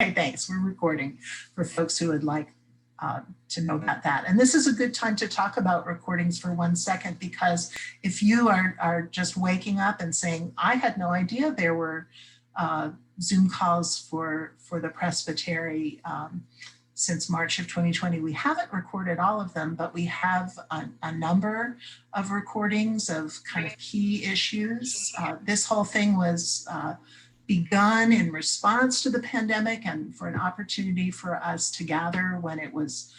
Okay, thanks. We're recording for folks who would like to know about that. And this is a good time to talk about recordings for 1 second, because if you are just waking up and saying, I had no idea there were Zoom calls for the presbytery since March of 2020. We haven't recorded all of them, but we have a number of recordings of kind of key issues. This whole thing was begun in response to the pandemic and for an opportunity for us to gather when it was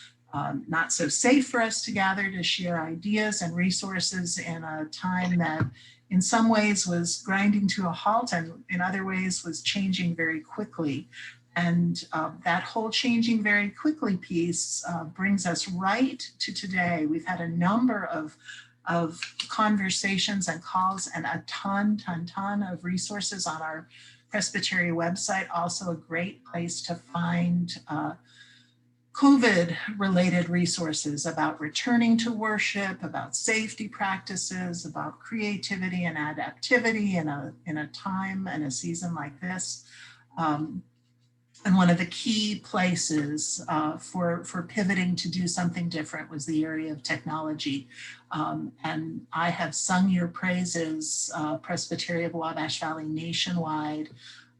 not so safe for us to gather, to share ideas and resources in a time that in some ways was grinding to a halt and in other ways was changing very quickly. And that whole changing very quickly piece brings us right to today. We've had a number of conversations and calls and a ton of resources on our Presbytery website. Also a great place to find COVID-related resources about returning to worship, about safety practices, about creativity and adaptivity in a time and a season like this. And one of the key places for pivoting to do something different was the area of technology. And I have sung your praises, Presbytery of Wabash Valley nationwide,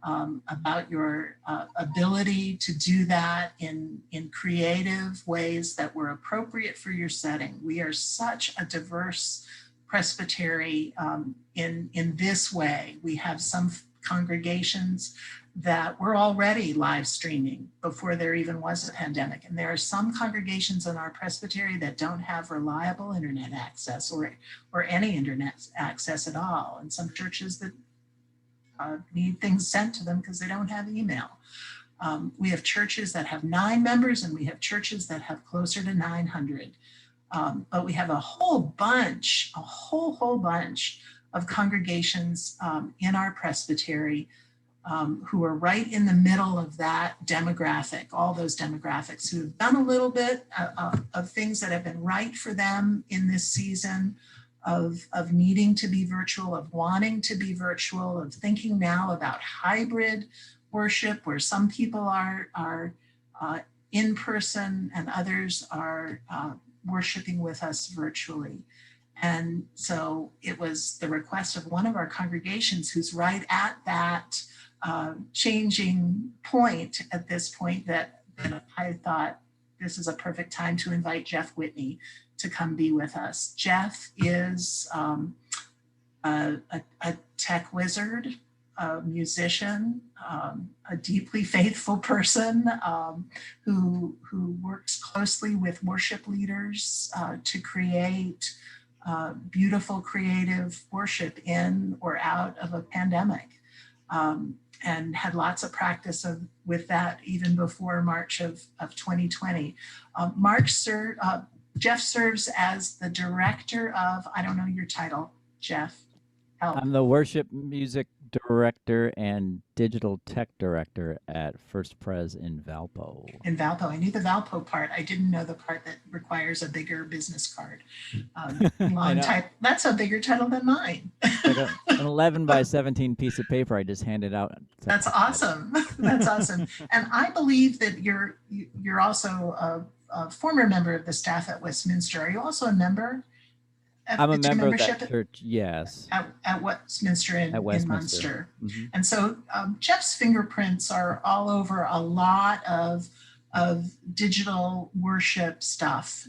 about your ability to do that in creative ways that were appropriate for your setting. We are such a diverse presbytery in this way. We have some congregations that were already live streaming before there even was a pandemic. And there are some congregations in our presbytery that don't have reliable internet access or any internet access at all. And some churches that need things sent to them because they don't have email. We have churches that have 9 members and we have churches that have closer to 900. But we have a whole bunch of congregations in our presbytery who are right in the middle of that demographic, all those demographics who have done a little bit of things that have been right for them in this season of needing to be virtual, of wanting to be virtual, of thinking now about hybrid worship where some people are in person and others are worshiping with us virtually. And so it was the request of one of our congregations who's right at that changing point at this point that I thought this is a perfect time to invite Jeff Whitney to come be with us. Jeff is a tech wizard, a musician, a deeply faithful person who works closely with worship leaders to create beautiful creative worship in or out of a pandemic. And had lots of practice with that even before March of 2020. Jeff serves as the director of, I don't know your title, Jeff. Help. I'm the worship music director and digital tech director at First Pres in Valpo. In Valpo, I knew the Valpo part. I didn't know the part that requires a bigger business card. Long type. That's a bigger title than mine. Like an 11 by 17 piece of paper I just handed out. That's awesome. That's awesome. And I believe that you're also a former member of the staff at Westminster. Are you also a member? I'm a member of that church, yes. At Westminster in Munster. Mm-hmm. And so Jeff's fingerprints are all over a lot of digital worship stuff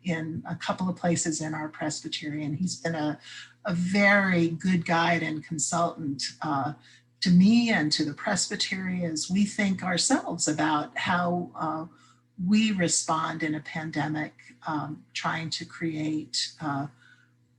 in a couple of places in our presbytery. And he's been a very good guide and consultant to me and to the presbytery as we think ourselves about how we respond in a pandemic, trying to create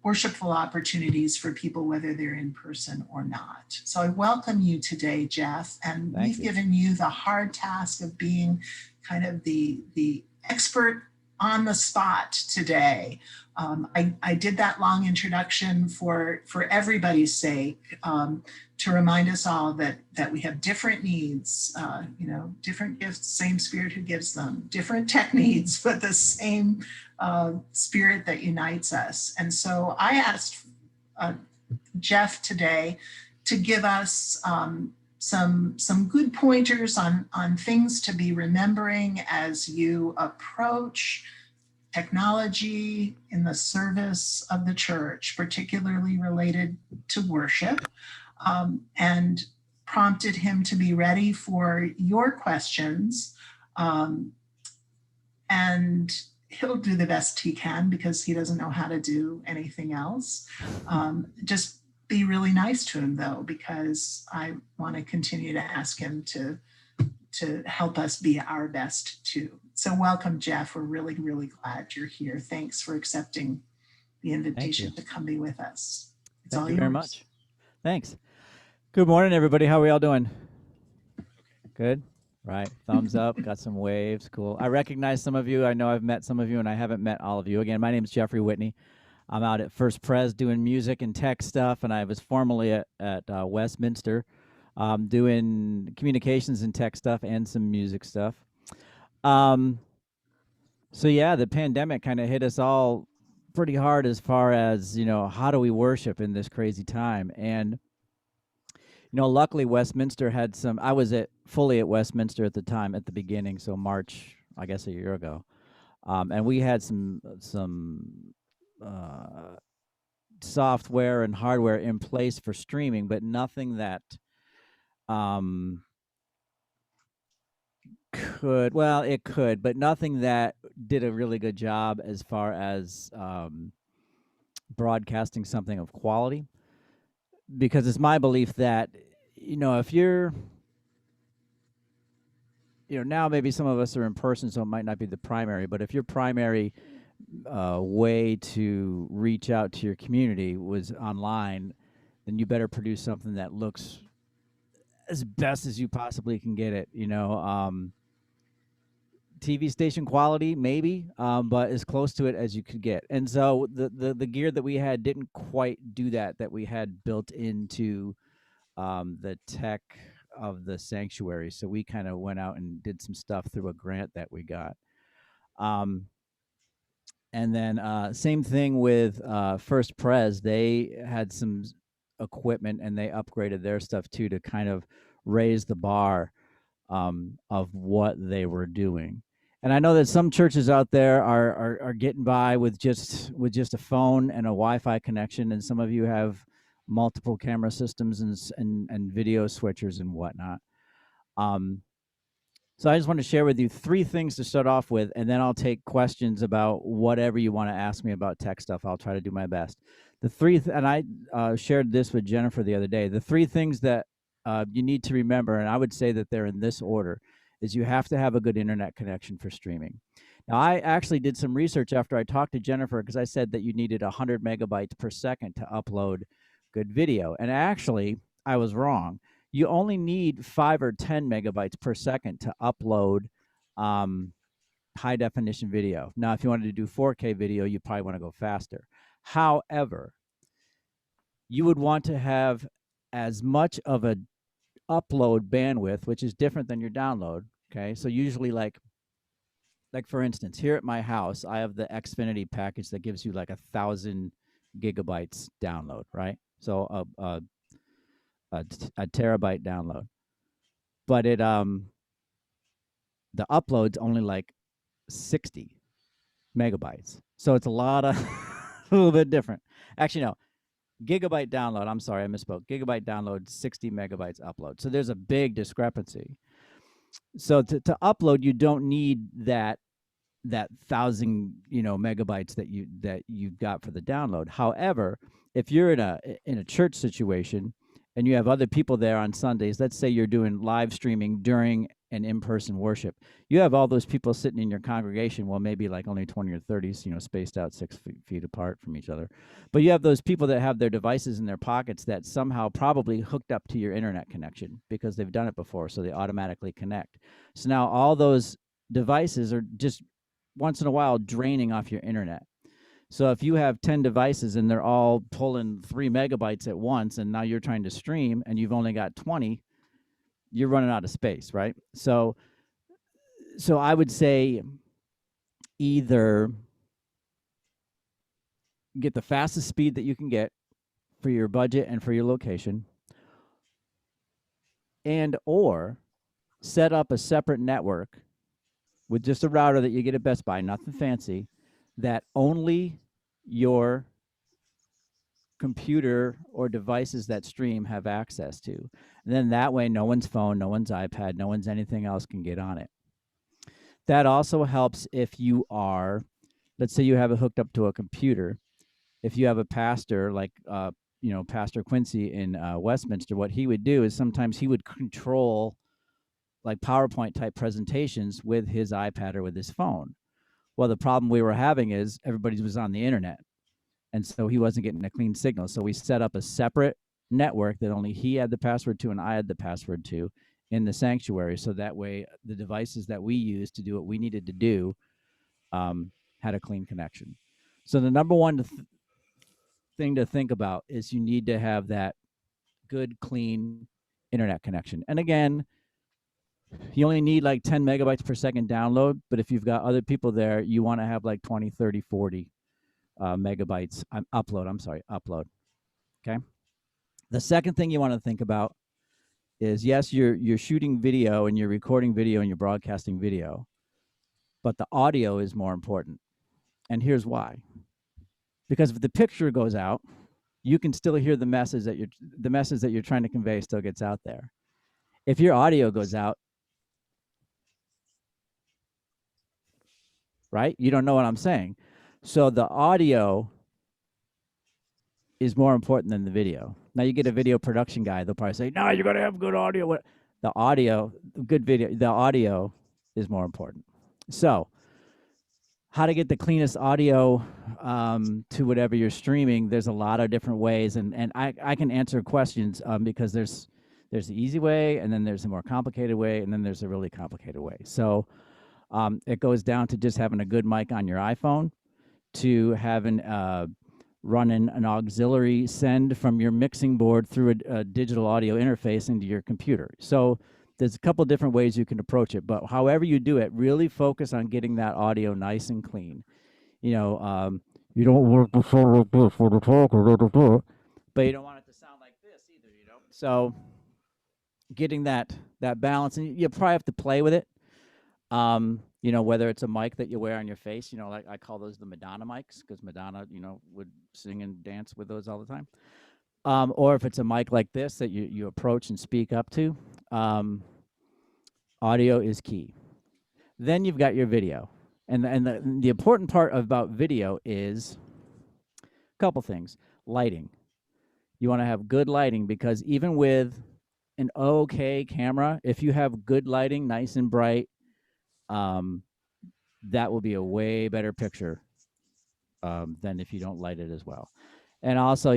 worshipful opportunities for people, whether they're in person or not. So I welcome you today, Jeff, and we've given you the hard task of being kind of the expert on the spot today. I did that long introduction for everybody's sake, to remind us all that we have different needs, different gifts, same Spirit who gives them, different tech needs, but the same Spirit that unites us. And so I asked Jeff today to give us some good pointers on things to be remembering as you approach technology in the service of the church, particularly related to worship, and prompted him to be ready for your questions. And he'll do the best he can because he doesn't know how to do anything else. Just be really nice to him though, because I want to continue to ask him to help us be our best too. So welcome, Jeff. We're really, really glad you're here. Thanks for accepting the invitation to come be with us. It's Thank all you yours. very much. Thanks. Good morning, everybody. How are y'all doing? Good? Right. Thumbs up. Got some waves. Cool. I recognize some of you. I know I've met some of you, and I haven't met all of you. Again, my name is Jeffrey Whitney. I'm out at First Pres doing music and tech stuff, and I was formerly at Westminster doing communications and tech stuff and some music stuff. So yeah, the pandemic kind of hit us all pretty hard as far as, how do we worship in this crazy time? And luckily Westminster had some. I was fully at Westminster at the time, at the beginning, so March, I guess a year ago, and we had some software and hardware in place for streaming, but nothing that it could, but nothing that did a really good job as far as broadcasting something of quality. Because it's my belief that, if you're, now maybe some of us are in person, so it might not be the primary, but if your primary way to reach out to your community was online, then you better produce something that looks as best as you possibly can get it, TV station quality, maybe, but as close to it as you could get. And so the gear that we had didn't quite do that we had built into the tech of the sanctuary. So we kind of went out and did some stuff through a grant that we got. And then same thing with First Pres. They had some equipment and they upgraded their stuff too to kind of raise the bar of what they were doing. And I know that some churches out there are getting by with just a phone and a Wi-Fi connection, and some of you have multiple camera systems and video switchers and whatnot. So I just want to share with you 3 things to start off with, and then I'll take questions about whatever you want to ask me about tech stuff. I'll try to do my best. And I shared this with Jennifer the other day. The 3 things that you need to remember, and I would say that they're in this order, is you have to have a good internet connection for streaming. Now, I actually did some research after I talked to Jennifer, because I said that you needed 100 megabytes per second to upload good video. And actually, I was wrong. You only need 5 or 10 megabytes per second to upload high definition video. Now, if you wanted to do 4K video, you probably want to go faster. However, you would want to have as much of a upload bandwidth, which is different than your download. Okay, so usually like for instance, here at my house, I have the Xfinity package that gives you like 1,000 gigabytes download, right? So a terabyte download, but it the upload's only like 60 megabytes, so it's a lot of a little bit different. Actually, no, gigabyte download. I'm sorry, I misspoke. Gigabyte download, 60 megabytes upload. So there's a big discrepancy. So to upload, you don't need that 1,000 megabytes that you've got for the download. However, if you're in a church situation and you have other people there on Sundays, let's say you're doing live streaming during an in-person worship, you have all those people sitting in your congregation, well, maybe like only 20 or 30, spaced out 6 feet apart from each other. But you have those people that have their devices in their pockets that somehow probably hooked up to your internet connection because they've done it before, so they automatically connect. So now all those devices are just once in a while draining off your internet. So if you have 10 devices and they're all pulling 3 megabytes at once, and now you're trying to stream and you've only got 20, you're running out of space, right? So I would say either get the fastest speed that you can get for your budget and for your location, and or set up a separate network with just a router that you get at Best Buy, nothing fancy, that only your computer or devices that stream have access to. And then that way, no one's phone, no one's iPad, no one's anything else can get on it. That also helps if you are, let's say you have it hooked up to a computer. If you have a pastor like, Pastor Quincy in Westminster, what he would do is sometimes he would control like PowerPoint type presentations with his iPad or with his phone. Well, the problem we were having is everybody was on the internet. And so he wasn't getting a clean signal. So we set up a separate network that only he had the password to and I had the password to in the sanctuary. So that way the devices that we used to do what we needed to do had a clean connection. So the number one thing to think about is you need to have that good, clean internet connection. And again, you only need like 10 megabytes per second download, but if you've got other people there, you want to have like 20, 30, 40 megabytes upload. Okay. The second thing you want to think about is, yes, you're shooting video and you're recording video and you're broadcasting video, but the audio is more important. And here's why. Because if the picture goes out, you can still hear the message that you're trying to convey still gets out there. If your audio goes out, right? You don't know what I'm saying. So the audio is more important than the video. Now you get a video production guy, they'll probably say, no, you're going to have good audio. The audio is more important. So how to get the cleanest audio to whatever you're streaming, there's a lot of different ways. And I can answer questions because there's the easy way, and then there's a more complicated way, and then there's a really complicated way. So it goes down to just having a good mic on your iPhone, to having running an auxiliary send from your mixing board through a digital audio interface into your computer. So there's a couple different ways you can approach it, but however you do it, really focus on getting that audio nice and clean. You don't work the show like this for the talker, but you don't want it to sound like this either, So getting that balance, and you probably have to play with it. Whether it's a mic that you wear on your face, like I call those the Madonna mics, because Madonna, would sing and dance with those all the time. Or if it's a mic like this that you approach and speak up to, audio is key. Then you've got your video. And the important part about video is a couple things. Lighting. You want to have good lighting, because even with an okay camera, if you have good lighting, nice and bright, that will be a way better picture than if you don't light it as well. And also,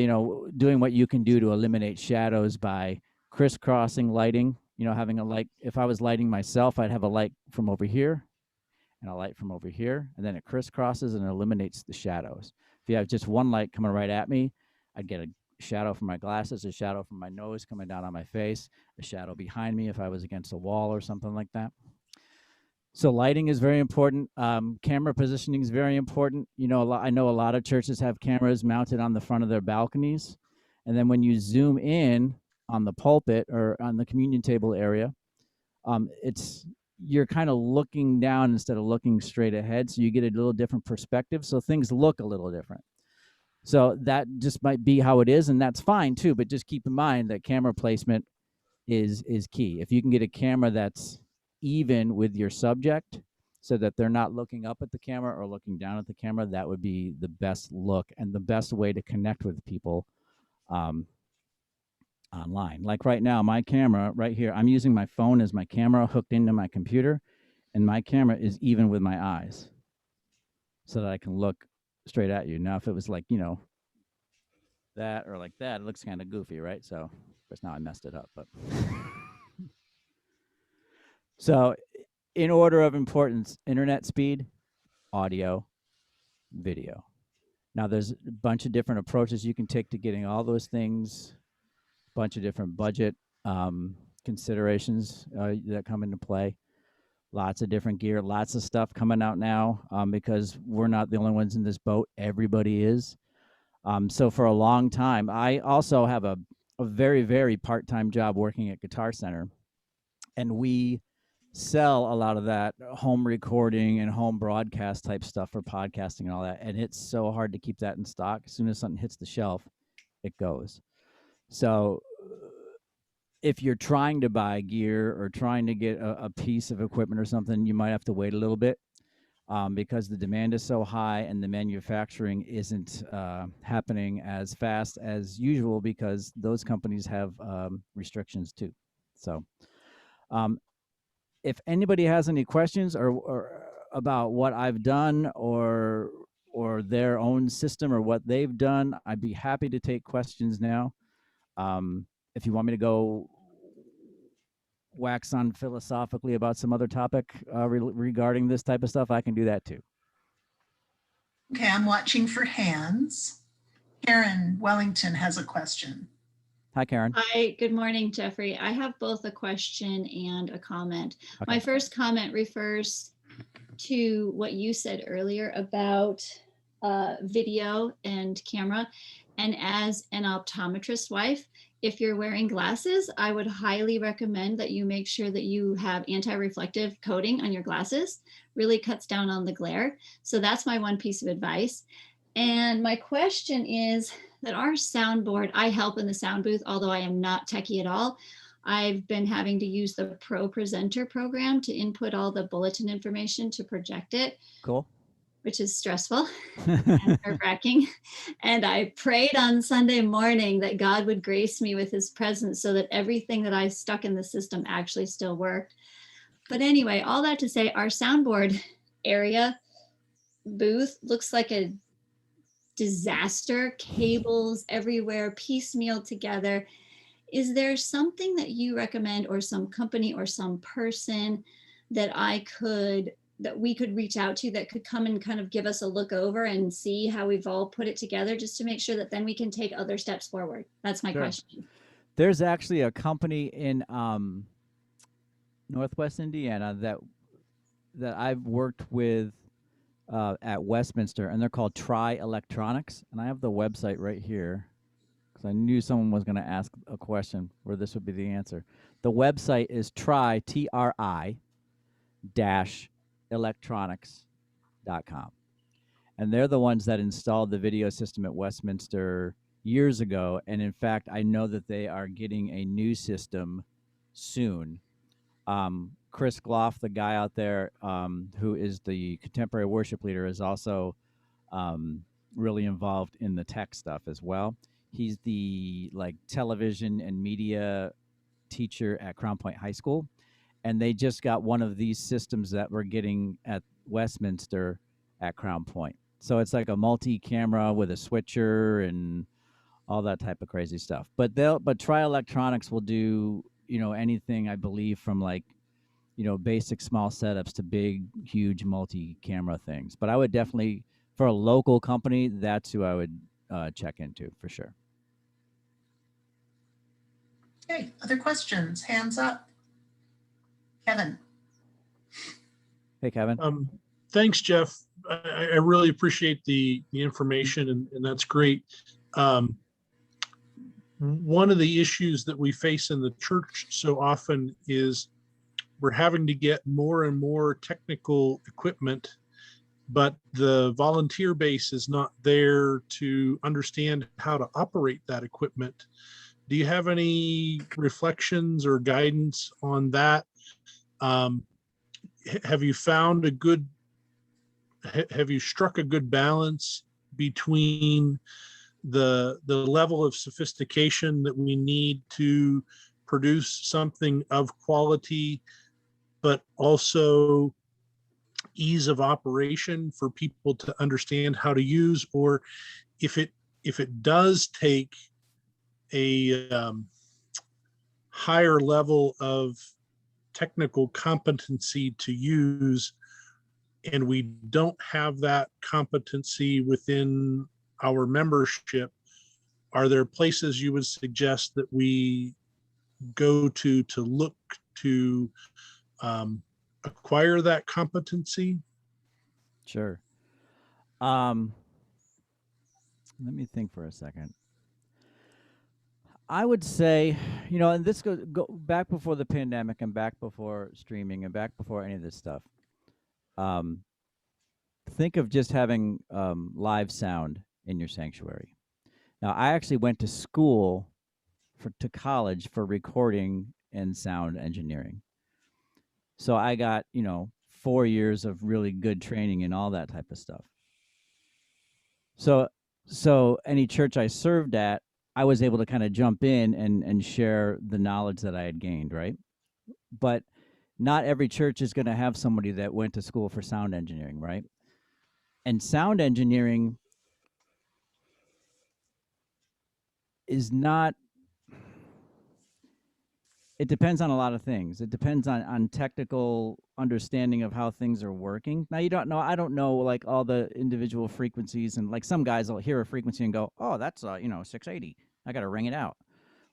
doing what you can do to eliminate shadows by crisscrossing lighting, having a light. If I was lighting myself, I'd have a light from over here and a light from over here, and then it crisscrosses and eliminates the shadows. If you have just one light coming right at me, I'd get a shadow from my glasses, a shadow from my nose coming down on my face, a shadow behind me if I was against a wall or something like that. So lighting is very important. Camera positioning is very important. I know a lot of churches have cameras mounted on the front of their balconies. And then when you zoom in on the pulpit or on the communion table area, you're kind of looking down instead of looking straight ahead. So you get a little different perspective. So things look a little different. So that just might be how it is, and that's fine too. But just keep in mind that camera placement is key. If you can get a camera that's even with your subject so that they're not looking up at the camera or looking down at the camera, that would be the best look and the best way to connect with people online. Like right now, my camera right here, I'm using my phone as my camera hooked into my computer, and my camera is even with my eyes so that I can look straight at you. Now, if it was like, that or like that, it looks kind of goofy, right? So, of course, now I messed it up, but... So in order of importance, internet speed, audio, video. Now there's a bunch of different approaches you can take to getting all those things, a bunch of different budget considerations that come into play. Lots of different gear, lots of stuff coming out now because we're not the only ones in this boat. Everybody is. So for a long time, I also have a very, very part-time job working at Guitar Center. and we sell a lot of that home recording and home broadcast type stuff for podcasting and all that. And it's so hard to keep that in stock. As soon as something hits the shelf, it goes. So if you're trying to buy gear or trying to get a piece of equipment or something, you might have to wait a little bit, because the demand is so high and the manufacturing isn't happening as fast as usual, because those companies have restrictions too. So if anybody has any questions or about what I've done or their own system or what they've done, I'd be happy to take questions now. If you want me to go wax on philosophically about some other topic regarding this type of stuff, I can do that too. Okay, I'm watching for hands. Karen Wellington has a question. Hi, Karen. Hi, good morning, Jeffrey. I have both a question and a comment. Okay. My first comment refers to what you said earlier about video and camera. And as an optometrist wife, if you're wearing glasses, I would highly recommend that you make sure that you have anti-reflective coating on your glasses. Really cuts down on the glare. So that's my one piece of advice. And my question is that our soundboard, I help in the sound booth, although I am not techie at all. I've been having to use the Pro Presenter program to input all the bulletin information to project it. Cool. Which is stressful and nerve-wracking. And I prayed on Sunday morning that God would grace me with his presence so that everything that I stuck in the system actually still worked. But anyway, all that to say, our soundboard area booth looks like a disaster, cables everywhere, piecemeal together. Is there something that you recommend, or some company or some person that we could reach out to that could come and kind of give us a look over and see how we've all put it together, just to make sure that then we can take other steps forward? That's my question. There's actually a company in Northwest Indiana that I've worked with at Westminster, and they're called Try Electronics. And I have the website right here because I knew someone was going to ask a question where this would be the answer. The website is try-electronics.com. And they're the ones that installed the video system at Westminster years ago. And in fact, I know that they are getting a new system soon. Chris Gloff, the guy out there who is the contemporary worship leader, is also really involved in the tech stuff as well. He's the television and media teacher at Crown Point High School, and they just got one of these systems that we're getting at Westminster at Crown Point. So it's like a multi-camera with a switcher and all that type of crazy stuff. But Try Electronics will do anything, I believe, from basic small setups to big, huge multi-camera things. But I would definitely, for a local company, that's who I would check into for sure. Okay, other questions? Hands up. Kevin. Hey, Kevin. Thanks, Jeff. I really appreciate the information, and that's great. One of the issues that we face in the church so often is we're having to get more and more technical equipment, but the volunteer base is not there to understand how to operate that equipment. Do you have any reflections or guidance on that? Have you found have you struck a good balance between the level of sophistication that we need to produce something of quality, but also ease of operation for people to understand how to use? Or if it does take a higher level of technical competency to use, and we don't have that competency within our membership, are there places you would suggest that we go to look to acquire that competency? Sure. Let me think for a second. I would say, and this goes go back before the pandemic and back before streaming and back before any of this stuff. Um, think of just having live sound in your sanctuary. Now, I actually went to school to college for recording and sound engineering. So I got, 4 years of really good training and all that type of stuff. So any church I served at, I was able to kind of jump in and share the knowledge that I had gained, right? But not every church is going to have somebody that went to school for sound engineering, right? And sound engineering is not, it depends on a lot of things. It depends on technical understanding of how things are working. Now, I don't know like all the individual frequencies, and like some guys will hear a frequency and go, oh, that's 680. I got to ring it out.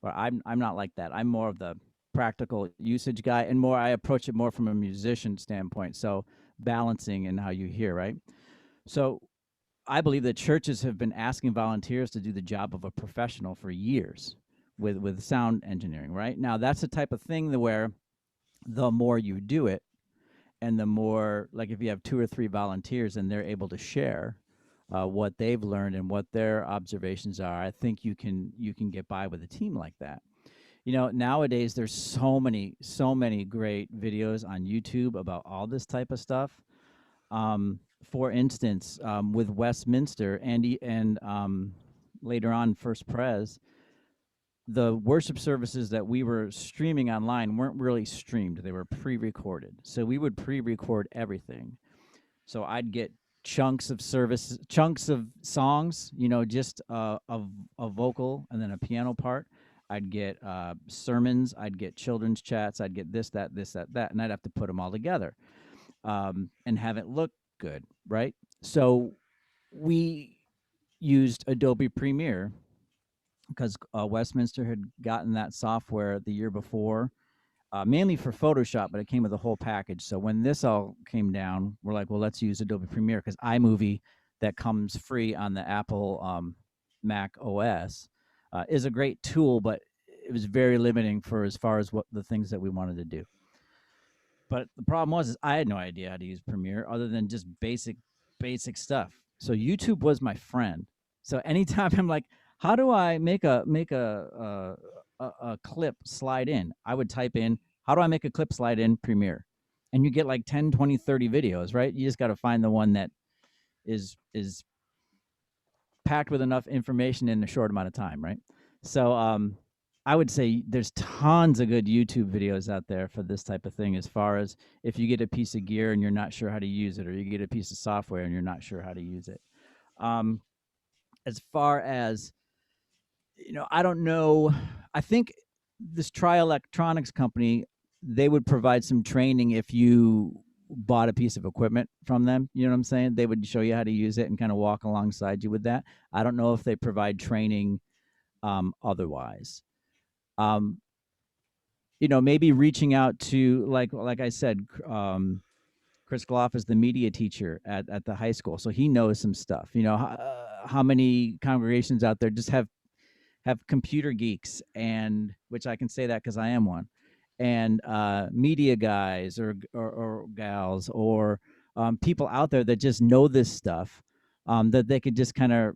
Or I'm not like that. I'm more of the practical usage guy, and I approach it more from a musician standpoint. So balancing and how you hear, right? So I believe that churches have been asking volunteers to do the job of a professional for years with sound engineering, right? Now, that's the type of thing where the more you do it, and the more, like if you have 2 or 3 volunteers and they're able to share what they've learned and what their observations are, I think you can get by with a team like that. Nowadays there's so many great videos on YouTube about all this type of stuff. For instance, with Westminster and later on First Pres, the worship services that we were streaming online weren't really streamed. They were pre-recorded. So we would pre-record everything. So I'd get chunks of songs, just a vocal and then a piano part. I'd get sermons, I'd get children's chats, I'd get this, that, and I'd have to put them all together and have it look good, right? So we used Adobe Premiere because Westminster had gotten that software the year before, mainly for Photoshop, but it came with a whole package. So when this all came down, we're like, well, let's use Adobe Premiere because iMovie that comes free on the Apple Mac OS is a great tool, but it was very limiting for as far as what the things that we wanted to do. But the problem was I had no idea how to use Premiere other than just basic stuff. So YouTube was my friend. So anytime I'm like, how do I make a clip slide in? I would type in, how do I make a clip slide in Premiere? And you get like 10, 20, 30 videos, right? You just got to find the one that is packed with enough information in a short amount of time, right? So I would say there's tons of good YouTube videos out there for this type of thing, as far as if you get a piece of gear and you're not sure how to use it, or you get a piece of software and you're not sure how to use it. As far as, I don't know. I think this Tri Electronics company, they would provide some training if you bought a piece of equipment from them. You know what I'm saying? They would show you how to use it and kind of walk alongside you with that. I don't know if they provide training otherwise. Maybe reaching out to, like I said, Chris Gloff is the media teacher at the high school, so he knows some stuff. How many congregations out there just have computer geeks, and which I can say that because I am one, and media guys or gals, or people out there that just know this stuff, that they could just kind of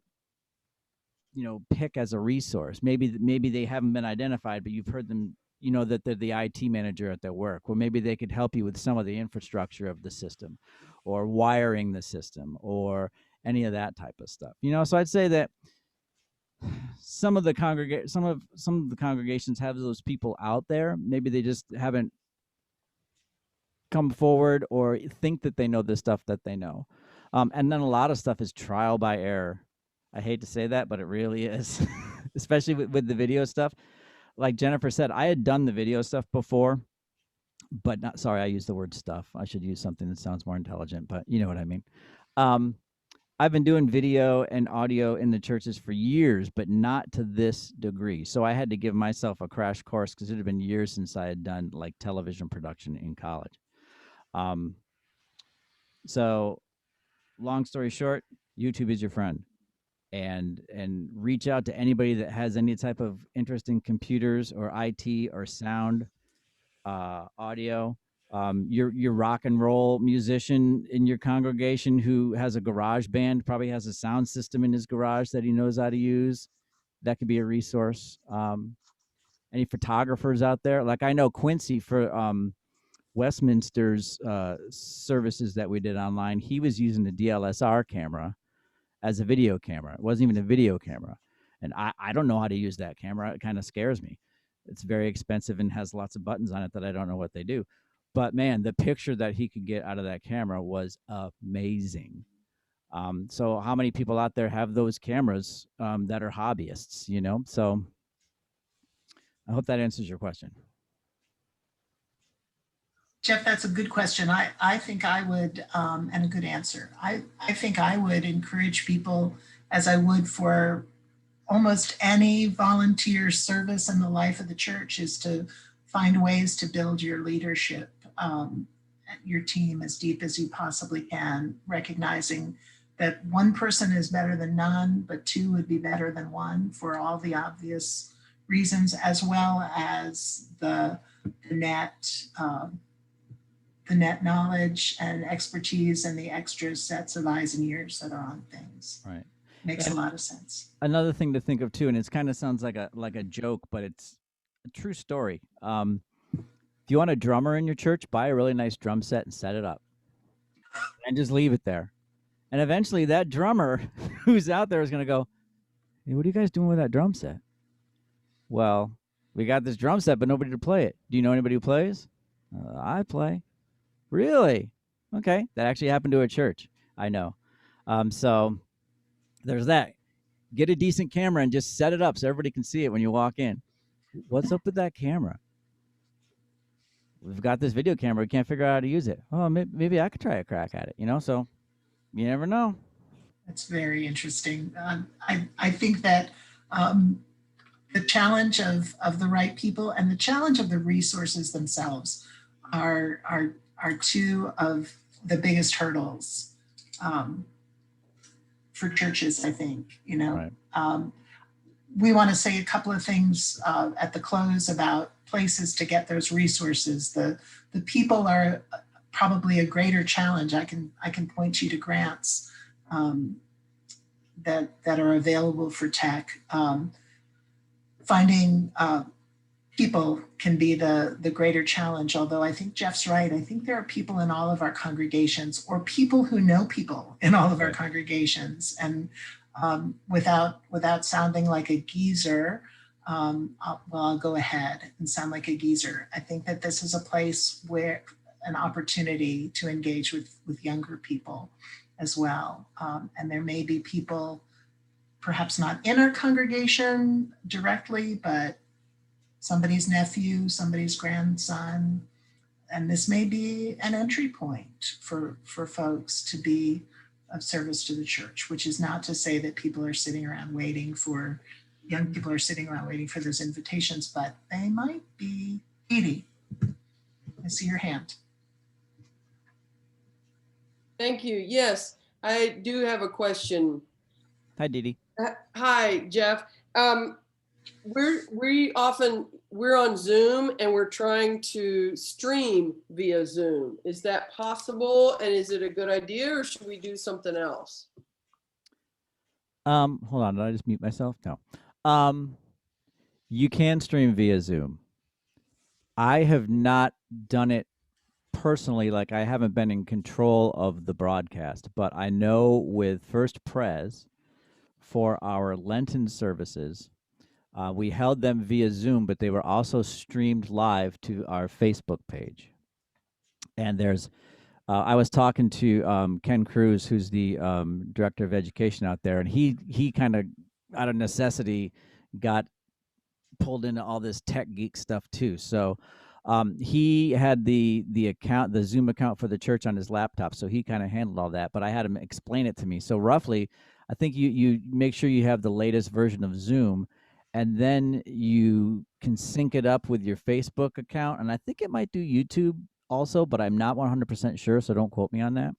pick as a resource. Maybe they haven't been identified, but you've heard them, that they're the IT manager at their work, or maybe they could help you with some of the infrastructure of the system, or wiring the system, or any of that type of stuff. So I'd say that some of the congregations have those people out there. Maybe they just haven't come forward or think that they know the stuff that they know. And then a lot of stuff is trial by error. I hate to say that, but it really is, especially with the video stuff. Like Jennifer said, I had done the video stuff before, but not, sorry, I used the word stuff. I should use something that sounds more intelligent, but you know what I mean. I've been doing video and audio in the churches for years, but not to this degree. So I had to give myself a crash course because it had been years since I had done like television production in college. So long story short, YouTube is your friend. and reach out to anybody that has any type of interest in computers or IT or sound, audio. Your rock and roll musician in your congregation who has a garage band probably has a sound system in his garage that he knows how to use. That could be a resource. Any photographers out there? Like I know Quincy for Westminster's services that we did online. He was using the DLSR camera as a video camera. It wasn't even a video camera. And I don't know how to use that camera. It kind of scares me. It's very expensive and has lots of buttons on it that I don't know what they do. But man, the picture that he could get out of that camera was amazing. So how many people out there have those cameras that are hobbyists, you know? So I hope that answers your question. Jeff, that's a good question. I think I would, and a good answer. I think I would encourage people, as I would for almost any volunteer service in the life of the church, is to find ways to build your leadership, your team as deep as you possibly can, recognizing that one person is better than none, but two would be better than one for all the obvious reasons, as well as the net knowledge and expertise and the extra sets of eyes and ears that are on things. Right. Makes a lot of sense. Another thing to think of too, and it kind of sounds like a joke, but it's a true story. If you want a drummer in your church, buy a really nice drum set and set it up, and just leave it there. And eventually, that drummer who's out there is going to go, "Hey, what are you guys doing with that drum set?" Well, we got this drum set, but nobody to play it. Do you know anybody who plays? I play. Really? Okay. That actually happened to a church. I know. So there's that. Get a decent camera and just set it up so everybody can see it when you walk in. What's up with that camera? We've got this video camera. We can't figure out how to use it. Oh, maybe I could try a crack at it, you know? So you never know. That's very interesting. I think that the challenge of the right people and the challenge of the resources themselves are two of the biggest hurdles for churches, I think, you know. Right. We want to say a couple of things at the close about places to get those resources. The people are probably a greater challenge. I can point you to grants that are available for tech. Finding people can be the greater challenge, although I think Jeff's right. I think there are people in all of our congregations, or people who know people in all of our congregations. And without sounding like a geezer, I'll go ahead and sound like a geezer. I think that this is a place where an opportunity to engage with younger people as well. And there may be people, perhaps not in our congregation directly, but somebody's nephew, somebody's grandson. And this may be an entry point for folks to be of service to the church, which is not to say that people are sitting around waiting for, young people are sitting around waiting for those invitations, but they might be. Edie, I see your hand. Thank you. Yes, I do have a question. Hi, Didi. Hi, Jeff. We're on Zoom and we're trying to stream via Zoom. Is that possible? And is it a good idea, or should we do something else? Hold on. Did I just mute myself? No. You can stream via Zoom. I have not done it personally. Like, I haven't been in control of the broadcast, but I know with First Pres for our Lenten services, we held them via Zoom, but they were also streamed live to our Facebook page. And there's, I was talking to Ken Cruz, who's the director of education out there, and he kind of, out of necessity, got pulled into all this tech geek stuff too. So he had the account, the Zoom account for the church on his laptop, so he kind of handled all that. But I had him explain it to me. So roughly, I think you make sure you have the latest version of Zoom, and then you can sync it up with your Facebook account. And I think it might do YouTube also, but I'm not 100% sure, so don't quote me on that,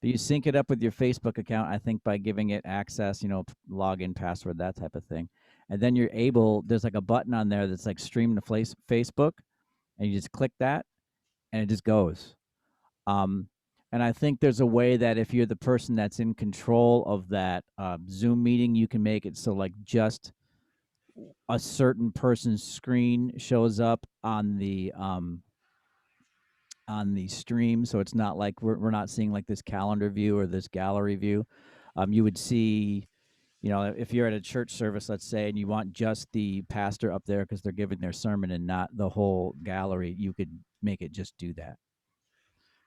You sync it up with your Facebook account, I think, by giving it access, login, password, that type of thing. And then you're able, there's like a button on there that's like stream to Facebook, and you just click that and it just goes. And I think there's a way that if you're the person that's in control of that Zoom meeting, you can make it so like just a certain person's screen shows up on the stream, so it's not like we're not seeing like this calendar view or this gallery view. You would see, if you're at a church service, let's say, and you want just the pastor up there because they're giving their sermon and not the whole gallery, you could make it just do that.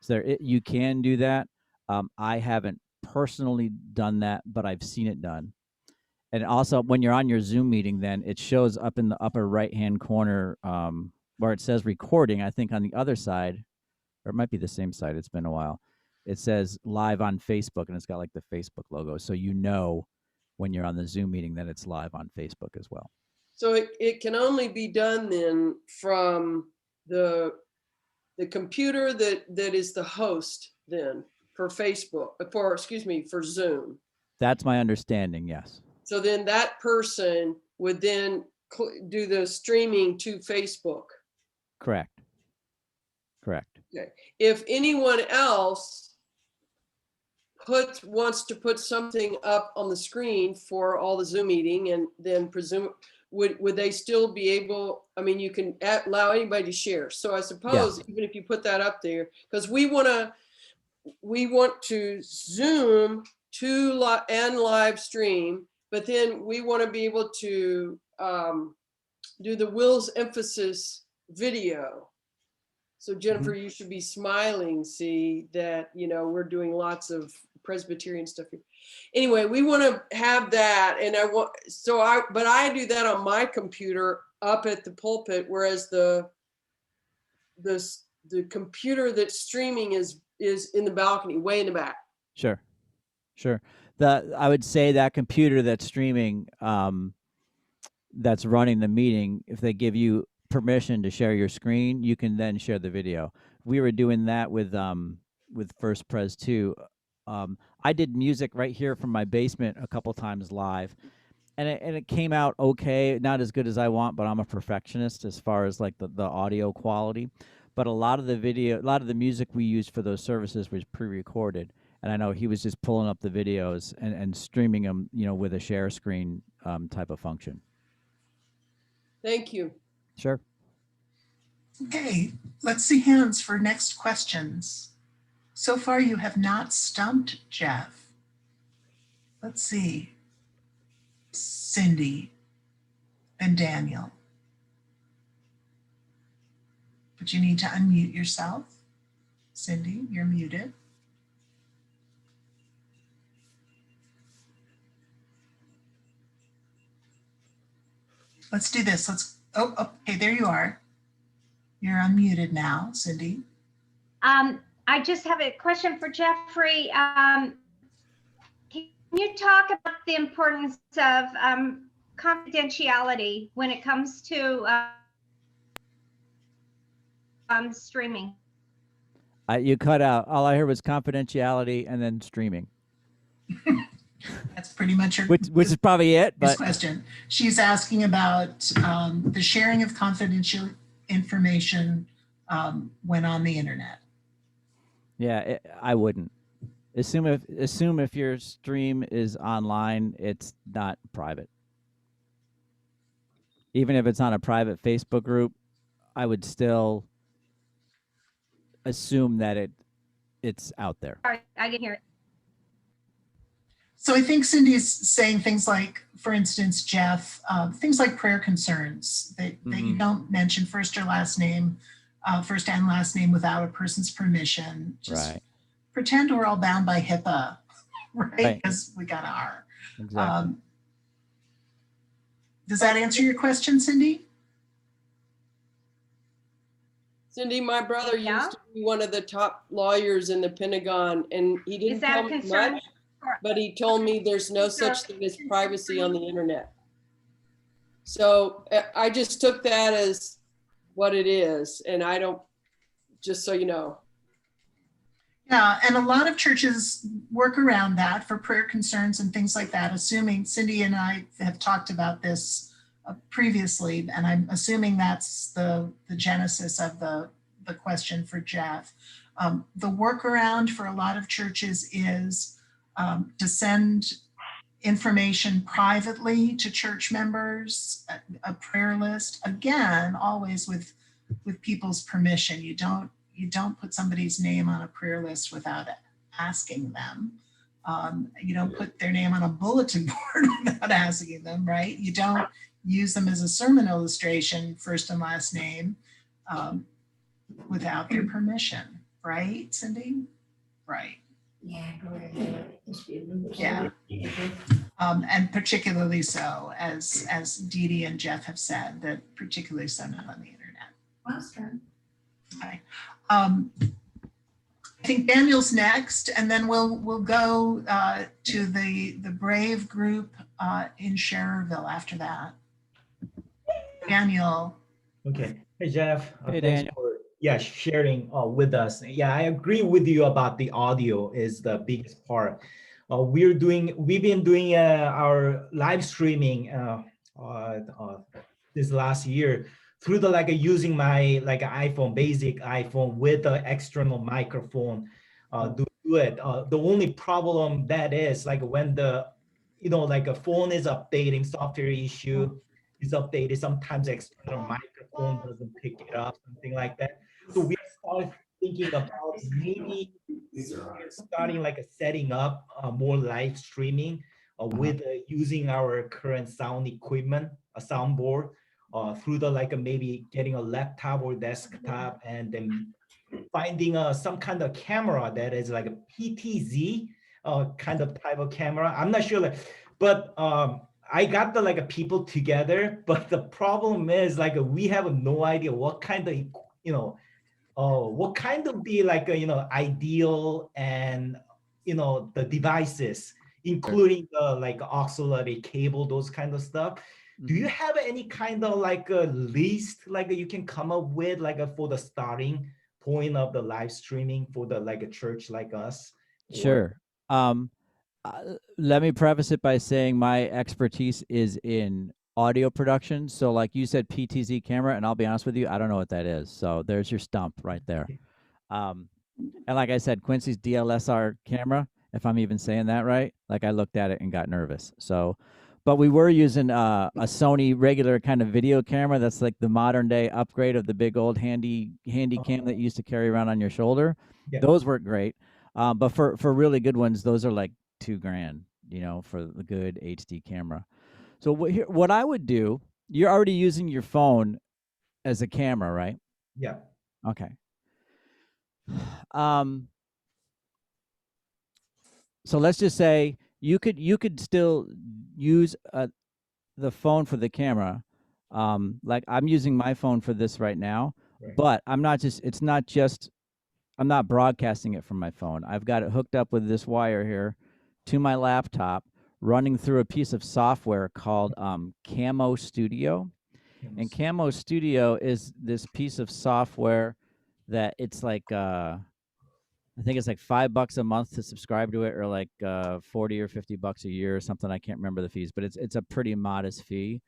So you can do that. I haven't personally done that, but I've seen it done. And also, when you're on your Zoom meeting, then it shows up in the upper right-hand corner where it says recording. I think on the other side, or it might be the same side, it's been a while, it says live on Facebook, and it's got like the Facebook logo. So when you're on the Zoom meeting that it's live on Facebook as well. So it can only be done then from the computer that is the host then for Facebook, for Zoom. That's my understanding, yes. So then that person would then do the streaming to Facebook. Correct. Okay. If anyone else wants to put something up on the screen for all the Zoom meeting, and then would they still be able? I mean, you can allow anybody to share. So I suppose even if you put that up there, because we want to Zoom and live stream, but then we want to be able to do the Will's emphasis video. So Jennifer, you should be smiling, see that, we're doing lots of Presbyterian stuff here. Anyway, we want to have that. And but I do that on my computer up at the pulpit, whereas the computer that's streaming is in the balcony, way in the back. Sure. I would say that computer that's streaming, that's running the meeting, if they give you permission to share your screen, you can then share the video. We were doing that with First Pres too. I did music right here from my basement a couple times live, and it came out okay, not as good as I want, but I'm a perfectionist as far as like the audio quality. But a lot of the music we used for those services was pre-recorded, and I know he was just pulling up the videos and streaming them, with a share screen type of function. Thank you. Sure. Okay, let's see hands for next questions. So far, you have not stumped Jeff. Let's see. Cindy and Daniel. But you need to unmute yourself. Cindy, you're muted. Let's do this. Okay, there you are. You're unmuted now, Cindy. I just have a question for Jeffrey. Can you talk about the importance of confidentiality when it comes to streaming? You cut out. All I heard was confidentiality and then streaming. That's pretty much her. Which is probably it. But question. She's asking about the sharing of confidential information when on the internet. Yeah, I wouldn't assume if your stream is online, it's not private. Even if it's on a private Facebook group, I would still assume that it's out there. Sorry, I didn't hear it. So I think Cindy's saying things like, for instance, Jeff, things like prayer concerns that you don't mention first and last name without a person's permission. Just pretend we're all bound by HIPAA, right? Because we got our. Exactly. Does that answer your question, Cindy? Cindy, my brother used to be one of the top lawyers in the Pentagon, and he didn't tell me much, but he told me there's no such thing as privacy on the internet. So I just took that as what it is, and I don't, just so you know. Yeah, and a lot of churches work around that for prayer concerns and things like that, assuming Cindy and I have talked about this previously, and I'm assuming that's the genesis of the question for Jeff. The workaround for a lot of churches is to send information privately to church members, a prayer list, again, always with people's permission. You don't put somebody's name on a prayer list without asking them. You don't put their name on a bulletin board without asking them, right? You don't use them as a sermon illustration, first and last name, without their permission, right, Cindy? Right. Yeah. And particularly so, as Dee Dee and Jeff have said, that particularly so not on the internet. Okay. I think Daniel's next, and then we'll go to the Brave group in Schererville after that. Daniel. Okay. Hey, Jeff. Hey, Thanks Daniel. for sharing with us. Yeah, I agree with you about the audio is the biggest part. We've been doing our live streaming this last year through the using my iPhone, basic iPhone with the external microphone. Do it. The only problem that is when the a phone is updating, software issue is updated. Sometimes the external microphone doesn't pick it up, something like that. So we started thinking about maybe starting setting up more live streaming with using our current sound equipment, a soundboard, through the maybe getting a laptop or desktop, and then finding some kind of camera that is like a PTZ kind of type of camera. I'm not sure, but I got the people together, but the problem is we have no idea what kind of what kind of be ideal, and the devices, including the auxiliary cable, those kind of stuff. Do you have any kind of a list you can come up with for the starting point of the live streaming for the a church like us? Sure. Let me preface it by saying my expertise is in audio production. So like you said, PTZ camera, and I'll be honest with you, I don't know what that is. So there's your stump right there. And like I said, Quincy's DLSR camera, if I'm even saying that right, I looked at it and got nervous. So, but we were using a Sony regular kind of video camera. That's like the modern day upgrade of the big old handy cam that you used to carry around on your shoulder. Yeah. Those work great. But for really good ones, those are like $2,000, for the good HD camera. So what I would do, you're already using your phone as a camera, right? Yeah. Okay. So let's just say you could still use the phone for the camera. Like I'm using my phone for this right now, right. But I'm not broadcasting it from my phone. I've got it hooked up with this wire here to my laptop, running through a piece of software called Camo Studio. And Camo Studio is this piece of software that it's I think it's $5 a month to subscribe to it, or $40 or $50 a year or something. I can't remember the fees, but it's a pretty modest fee.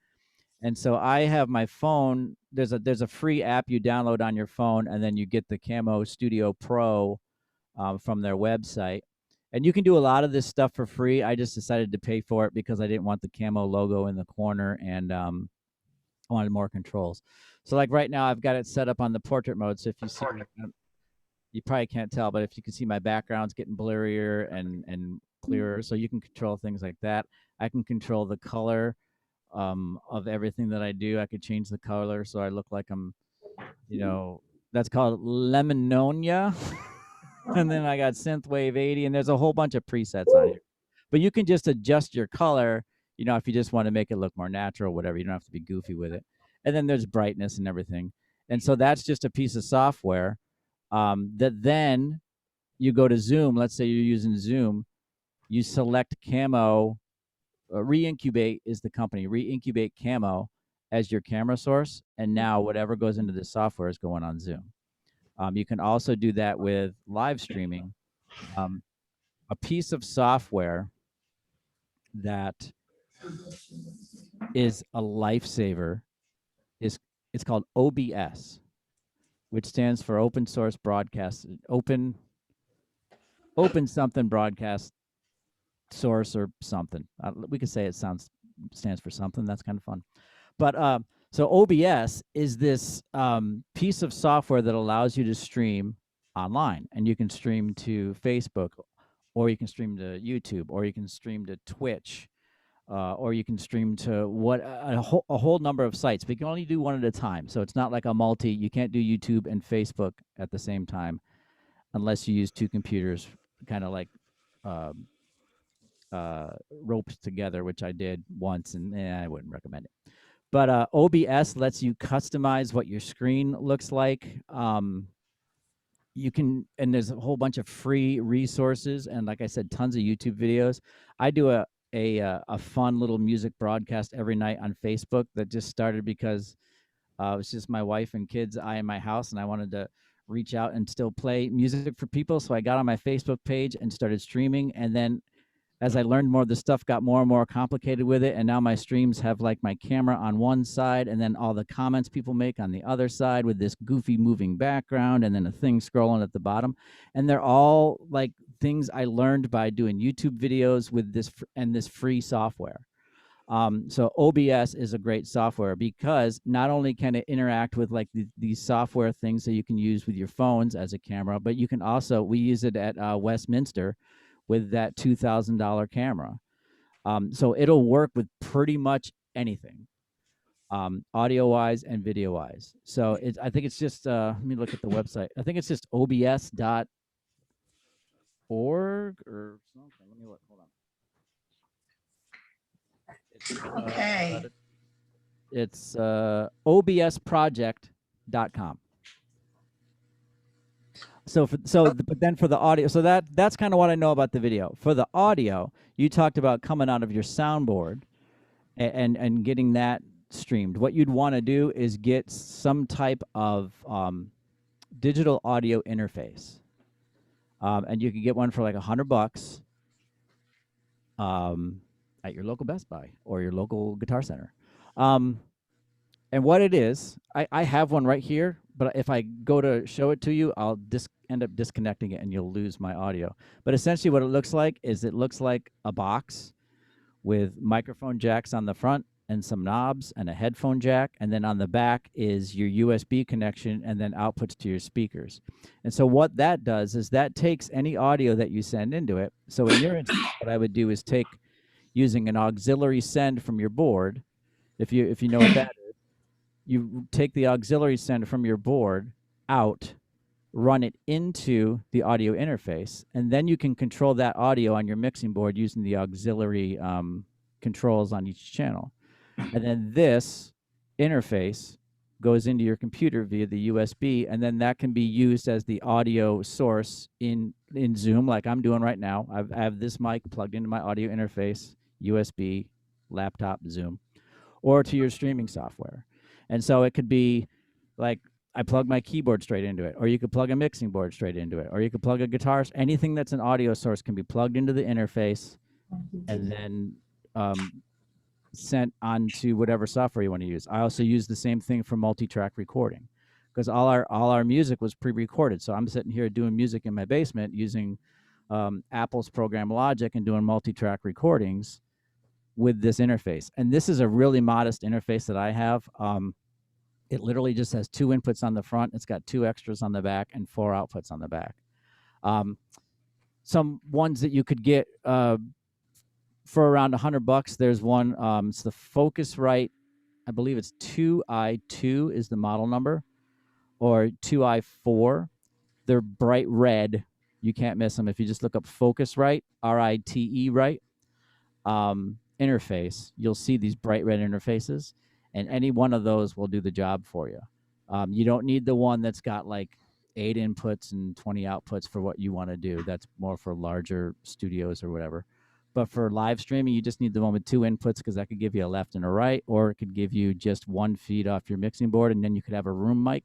And so I have my phone. There's a free app you download on your phone, and then you get the Camo Studio Pro from their website. And you can do a lot of this stuff for free. I just decided to pay for it because I didn't want the Camo logo in the corner, and I wanted more controls. So right now I've got it set up on the portrait mode. So if you see, you probably can't tell, but if you can see, my background's getting blurrier and clearer. So you can control things like that. I can control the color of everything that I do. I could change the color so I look like I'm, that's called Lemononia. And then I got Synthwave 80, and there's a whole bunch of presets on here. But you can just adjust your color, if you just want to make it look more natural, whatever. You don't have to be goofy with it. And then there's brightness and everything. And so that's just a piece of software that then you go to Zoom. Let's say you're using Zoom. You select Camo. Reincubate is the company. Reincubate Camo as your camera source. And now whatever goes into this software is going on Zoom. You can also do that with live streaming. A piece of software that is a lifesaver is it's called OBS, which stands for Open Source Broadcast, open something broadcast source or something. We could say it stands for something. That's kind of fun. But so OBS is this piece of software that allows you to stream online, and you can stream to Facebook, or you can stream to YouTube, or you can stream to Twitch, or you can stream to a whole number of sites. But you can only do one at a time. So it's not like you can't do YouTube and Facebook at the same time unless you use two computers, kind of like roped together, which I did once, and I wouldn't recommend it. But OBS lets you customize what your screen looks like. You can, and there's a whole bunch of free resources, and like I said, tons of YouTube videos. I do a fun little music broadcast every night on Facebook that just started because it was just my wife and kids, I in my house, and I wanted to reach out and still play music for people. So I got on my Facebook page and started streaming, and then as I learned more, the stuff got more and more complicated with it. And now my streams have like my camera on one side and then all the comments people make on the other side with this goofy moving background and then a thing scrolling at the bottom. And they're all like things I learned by doing YouTube videos with this free software. So OBS is a great software because not only can it interact with like these software things that you can use with your phones as a camera, but you can also, we use it at Westminster with that $2,000 camera. So it'll work with pretty much anything, audio-wise and video-wise. So I think it's just, let me look at the website. I think it's just obs.org or something. Let me look, hold on. Okay. It's obsproject.com. But then for the audio, so that's kind of what I know about the video. For the audio, you talked about coming out of your soundboard and getting that streamed. What you'd want to do is get some type of digital audio interface, and you can get one for like $100 at your local Best Buy or your local Guitar Center. And what it is, I have one right here, but if I go to show it to you, I'll end up disconnecting it and you'll lose my audio. But essentially what it looks like is it looks like a box with microphone jacks on the front and some knobs and a headphone jack. And then on the back is your USB connection and then outputs to your speakers. And so what that does is that takes any audio that you send into it. So in your instance, what I would do is take using an auxiliary send from your board. If you know what that is, you take the auxiliary send from your board out, run it into the audio interface, and then you can control that audio on your mixing board using the auxiliary controls on each channel. And then this interface goes into your computer via the USB, and then that can be used as the audio source in Zoom, like I'm doing right now. I have this mic plugged into my audio interface, USB, laptop, Zoom, or to your streaming software. And so it could be like I plug my keyboard straight into it, or you could plug a mixing board straight into it, or you could plug a guitar. Anything that's an audio source can be plugged into the interface and then sent onto whatever software you want to use. I also use the same thing for multi-track recording because all our music was pre-recorded. So I'm sitting here doing music in my basement using Apple's program Logic and doing multi-track recordings with this interface. And this is a really modest interface that I have. It literally just has 2 inputs on the front. It's got 2 extras on the back and 4 outputs on the back. Some ones that you could get for around $100. There's one, it's the Focusrite. I believe it's 2i2 is the model number, or 2i4. They're bright red. You can't miss them if you just look up Focusrite, R-I-T-E, right? Interface. You'll see these bright red interfaces, and any one of those will do the job for you. You don't need the one that's got like 8 inputs and 20 outputs for what you want to do. That's more for larger studios or whatever. But for live streaming, you just need the one with 2 inputs because that could give you a left and a right, or it could give you just 1 feed off your mixing board, and then you could have a room mic,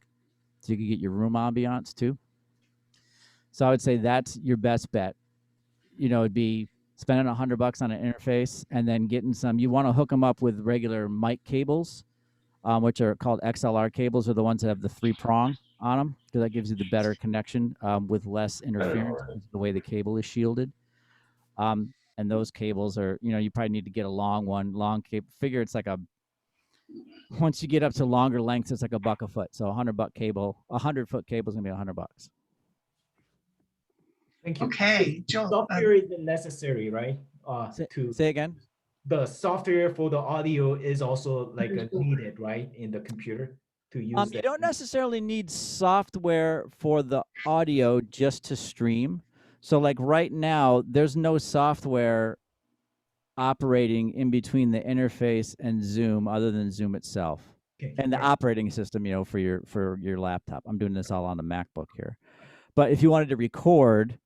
so you could get your room ambiance too. So I would say that's your best bet. It'd be spending $100 on an interface and then getting some. You want to hook them up with regular mic cables, which are called XLR cables, are the ones that have the 3-prong on them, because that gives you the better connection with less interference because of the way the cable is shielded. And those cables are, you probably need to get a long cable. Figure it's like once you get up to longer lengths, it's like $1 a foot. So $100 cable, 100-foot cable is gonna be $100. Thank you. Okay, Joel. Software isn't necessary, right? Say again. The software for the audio is also like needed, right, in the computer to use. You don't necessarily need software for the audio just to stream. So like right now, there's no software operating in between the interface and Zoom other than Zoom itself. Okay, and the right. operating system, for your laptop. I'm doing this all on the MacBook here. But if you wanted to record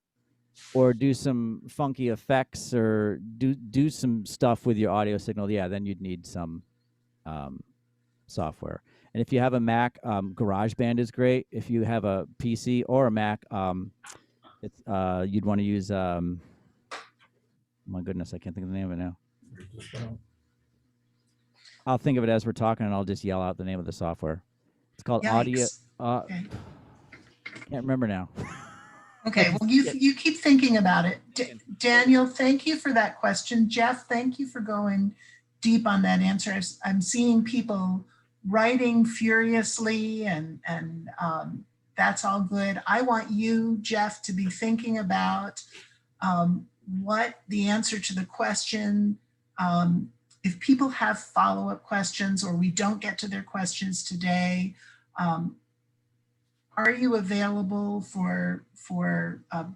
or do some funky effects or do some stuff with your audio signal, then you'd need some software. And if you have a Mac, GarageBand is great. If you have a PC or a Mac, you'd want to use. My goodness, I can't think of the name of it now. I'll think of it as we're talking, and I'll just yell out the name of the software. It's called Audio. Okay. Can't remember now. Okay, well, you keep thinking about it. Daniel, thank you for that question. Jeff, thank you for going deep on that answer. I'm seeing people writing furiously, and that's all good. I want you, Jeff, to be thinking about what the answer to the question. If people have follow-up questions or we don't get to their questions today, are you available for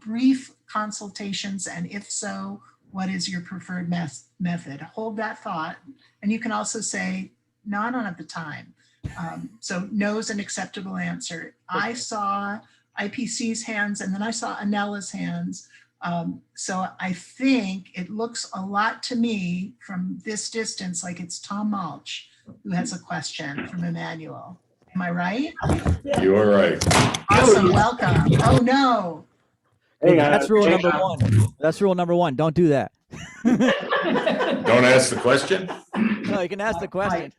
brief consultations? And if so, what is your preferred method? Hold that thought. And you can also say, no, I don't have the time. So no is an acceptable answer. I saw IPC's hands and then I saw Anella's hands. So I think it looks a lot to me from this distance like it's Tom Mulch who has a question from Emmanuel. Am I right? You are right. Awesome, welcome. Oh no. Hey, that's rule number one. That's rule number one. Don't do that. Don't ask the question. No, you can ask the question.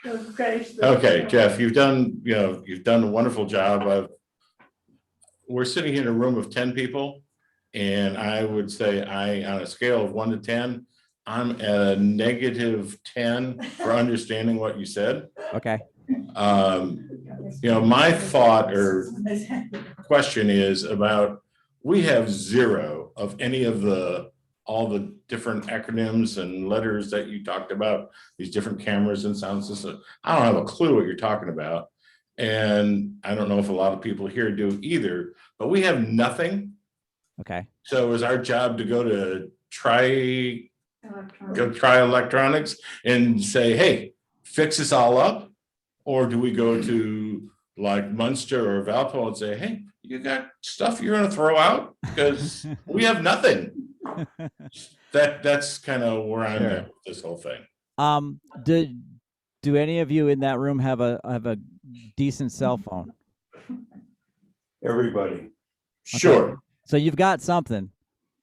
Okay, Jeff, you've done a wonderful job. We're sitting here in a room of 10 people, and I would say on a scale of 1 to 10, I'm at a -10 for understanding what you said. Okay. My thought or question is about, we have zero of any of all the different acronyms and letters that you talked about, these different cameras and sound systems. I don't have a clue what you're talking about. And I don't know if a lot of people here do either, but we have nothing. Okay. So is our job to go to try electronics and say, hey, fix this all up? Or do we go to like Munster or Valparaiso and say, hey, you got stuff you're going to throw out? Because we have nothing. That's kind of where I'm at with this whole thing. Do any of you in that room have a decent cell phone? Everybody. Okay. Sure. So you've got something,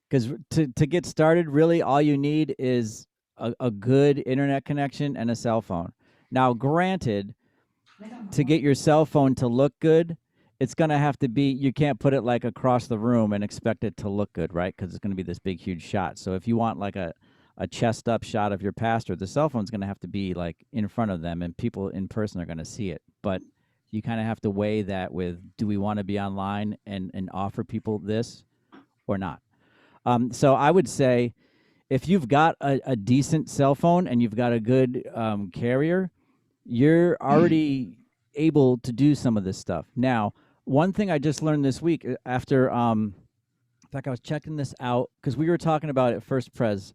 because to get started, really all you need is a good internet connection and a cell phone. Now, granted, to get your cell phone to look good, it's going to have to be, you can't put it like across the room and expect it to look good, right? Because it's going to be this big, huge shot. So if you want like a chest up shot of your pastor, the cell phone's going to have to be like in front of them and people in person are going to see it. But you kind of have to weigh that with, do we want to be online and offer people this or not? So I would say if you've got a decent cell phone and you've got a good carrier, you're already able to do some of this stuff. Now, one thing I just learned this week after, in fact, I was checking this out because we were talking about it First Pres.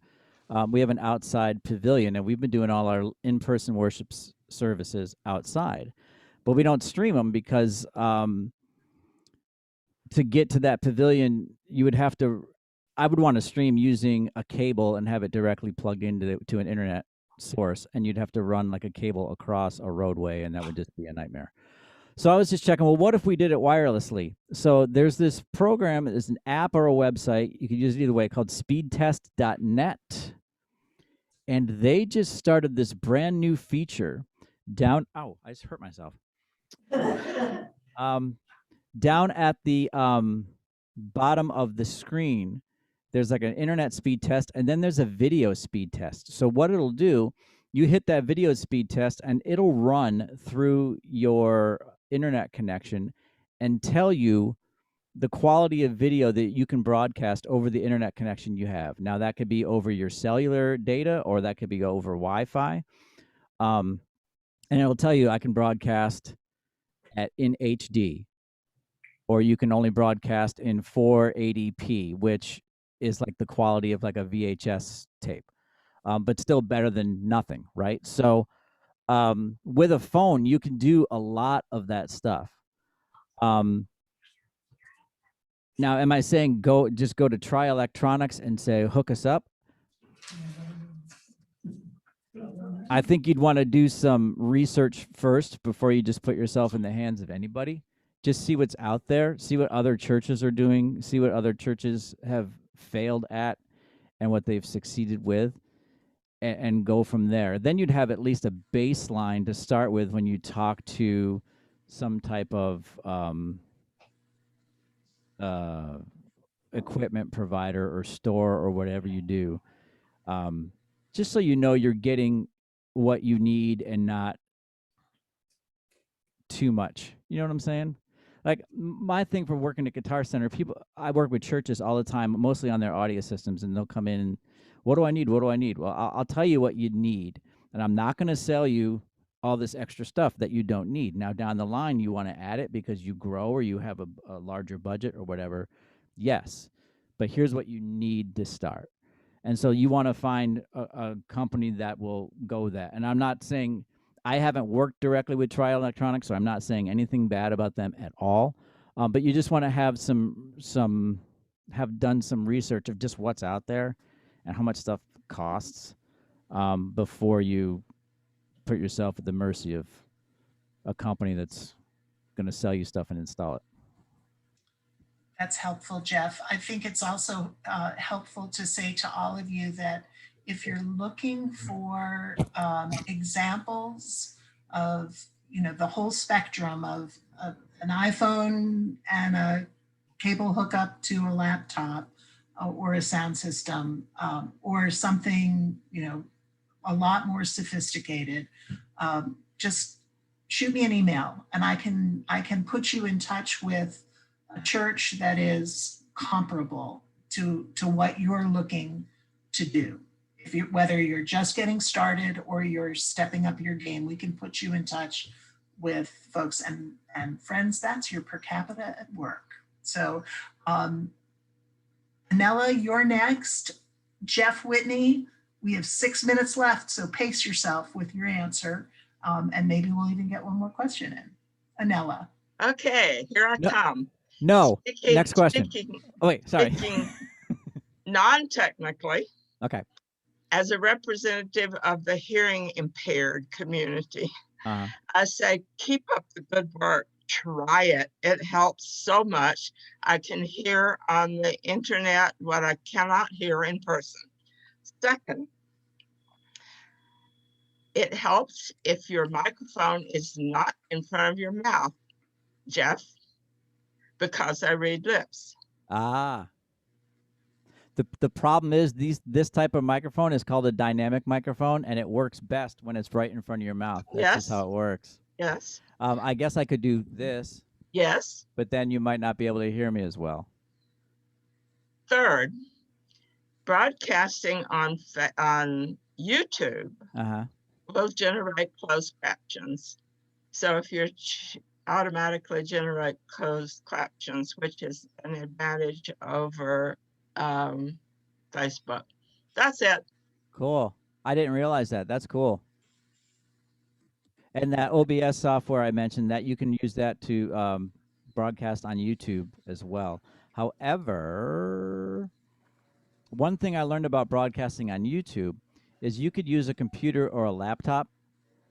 We have an outside pavilion and we've been doing all our in-person worship services outside, but we don't stream them because to get to that pavilion, I would want to stream using a cable and have it directly plugged into an internet source, and you'd have to run like a cable across a roadway, and that would just be a nightmare. So I was just checking, well, what if we did it wirelessly? So there's this program, there's an app or a website, you can use it either way, called speedtest.net. And they just started this brand new feature down, oh, I just hurt myself. Down at the bottom of the screen, there's like an internet speed test, and then there's a video speed test. So what it'll do, you hit that video speed test, and it'll run through your internet connection and tell you the quality of video that you can broadcast over the internet connection you have. Now, that could be over your cellular data, or that could be over Wi-Fi. And it'll tell you I can broadcast in HD, or you can only broadcast in 480p, which is like the quality of like a VHS tape, but still better than nothing, right? So with a phone, you can do a lot of that stuff. Now, am I saying just go to Try Electronics and say, hook us up? I think you'd want to do some research first before you just put yourself in the hands of anybody. Just see what's out there, see what other churches are doing, see what other churches have failed at and what they've succeeded with, and go from there. Then you'd have at least a baseline to start with when you talk to some type of equipment provider or store or whatever you do, just so you know you're getting what you need and not too much. You know what I'm saying? Like my thing for working at Guitar Center, I work with churches all the time, mostly on their audio systems, and they'll come in and, what do I need? What do I need? Well, I'll tell you what you need, and I'm not going to sell you all this extra stuff that you don't need. Now, down the line, you want to add it because you grow or you have a larger budget or whatever. Yes, but here's what you need to start. And so you want to find a company that will go that. And I'm not saying, I haven't worked directly with Try Electronics, so I'm not saying anything bad about them at all. But you just want to have have done some research of just what's out there and how much stuff costs before you put yourself at the mercy of a company that's going to sell you stuff and install it. That's helpful, Jeff. I think it's also helpful to say to all of you that if you're looking for examples of, the whole spectrum of an iPhone and a cable hookup to a laptop or a sound system or something, a lot more sophisticated, just shoot me an email and I can put you in touch with a church that is comparable to what you're looking to do. Whether you're just getting started or you're stepping up your game, we can put you in touch with folks and friends. That's your per capita at work. So Anela, you're next. Jeff Whitney, we have 6 minutes left, so pace yourself with your answer, and maybe we'll even get one more question in. Anela. Okay, here I come. No, next question. Oh, wait, sorry. Speaking non-technically. Okay. As a representative of the hearing impaired community, I say, keep up the good work. Try it. It helps so much. I can hear on the internet what I cannot hear in person. Second, it helps if your microphone is not in front of your mouth, Jeff, because I read lips. The problem is this type of microphone is called a dynamic microphone, and it works best when it's right in front of your mouth. That's just how it works. Yes. I guess I could do this. Yes. But then you might not be able to hear me as well. Third, broadcasting on YouTube will generate closed captions. So if you're automatically generate closed captions, which is an advantage over Facebook. That's it. Cool. I didn't realize that. That's cool. And that OBS software I mentioned, that you can use that to broadcast on YouTube as well. However, one thing I learned about broadcasting on YouTube is you could use a computer or a laptop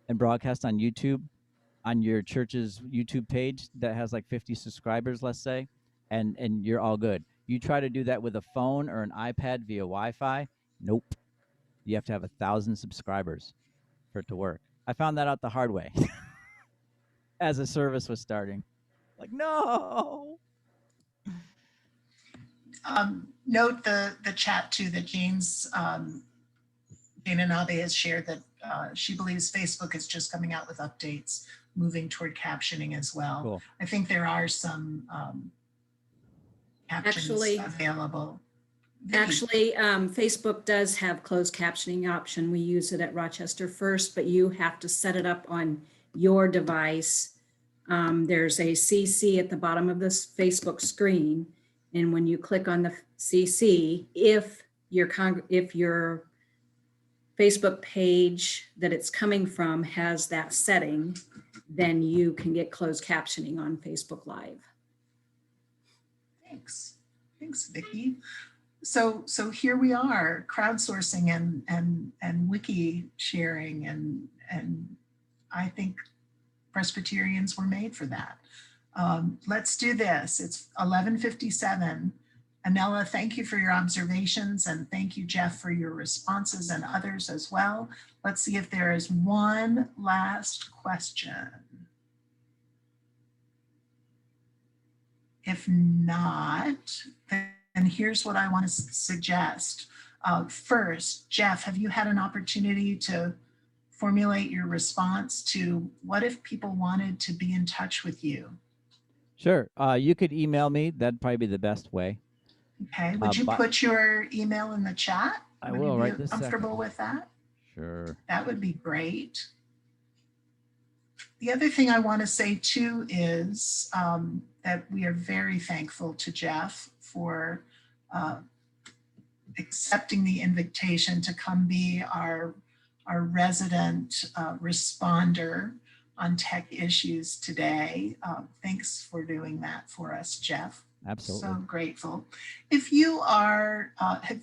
and broadcast on YouTube, on your church's YouTube page that has like 50 subscribers, let's say, and you're all good. You try to do that with a phone or an iPad via Wi-Fi. Nope. You have to have 1,000 subscribers for it to work. I found that out the hard way as a service was starting. Like, no. Note the chat too that Jane's Jane Anabe has shared that she believes Facebook is just coming out with updates, moving toward captioning as well. Cool. I think there are some captions Actually- available. Vicky. Actually, Facebook does have closed captioning option. We use it at Rochester First, but you have to set it up on your device. There's a CC at the bottom of this Facebook screen. And when you click on the CC, if your Facebook page that it's coming from has that setting, then you can get closed captioning on Facebook Live. Thanks, Vicky. So here we are, crowdsourcing and wiki sharing, and I think Presbyterians were made for that. Let's do this. It's 11:57. Anela, thank you for your observations, and thank you, Jeff, for your responses, and others as well. Let's see if there is one last question. If not, then here's what I want to suggest. First, Jeff, have you had an opportunity to formulate your response to what if people wanted to be in touch with you? Sure. You could email me. That'd probably be the best way. Okay. Would you put your email in the chat? I Would will you right be this comfortable second. with that? Sure. That would be great. The other thing I want to say too is that we are very thankful to Jeff for accepting the invitation to come be our resident responder on tech issues today. Thanks for doing that for us, Jeff. Absolutely. So grateful. If you are,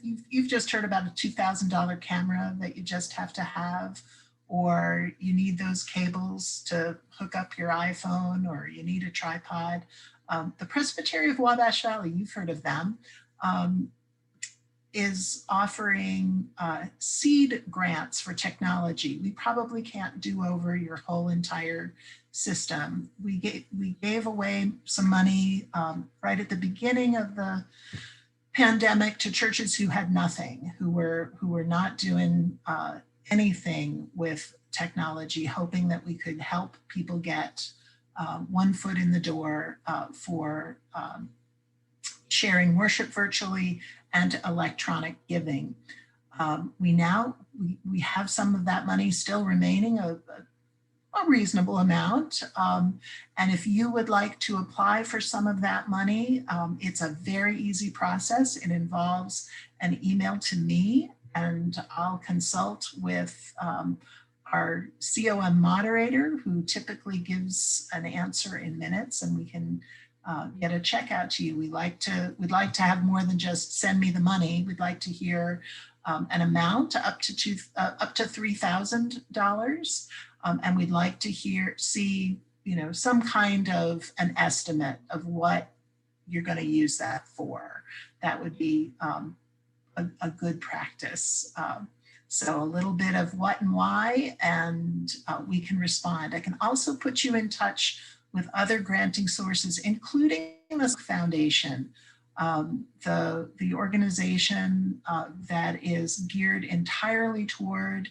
you've just heard about a $2,000 camera that you just have to have, or you need those cables to hook up your iPhone, or you need a tripod. The Presbytery of Wabash Valley, you've heard of them, is offering seed grants for technology. We probably can't do over your whole entire system. We gave away some money right at the beginning of the pandemic to churches who had nothing, who were not doing anything with technology, hoping that we could help people get one foot in the door for sharing worship virtually and electronic giving. We have some of that money still remaining, a reasonable amount. And if you would like to apply for some of that money, it's a very easy process. It involves an email to me, and I'll consult with our COM moderator, who typically gives an answer in minutes, and we can get a check out to you. We'd like to have more than just send me the money. We'd like to hear an amount up to $3,000, and we'd like to see some kind of an estimate of what you're going to use that for. That would be a good practice. So a little bit of what and why, and we can respond. I can also put you in touch with other granting sources, including the Foundation, the organization that is geared entirely toward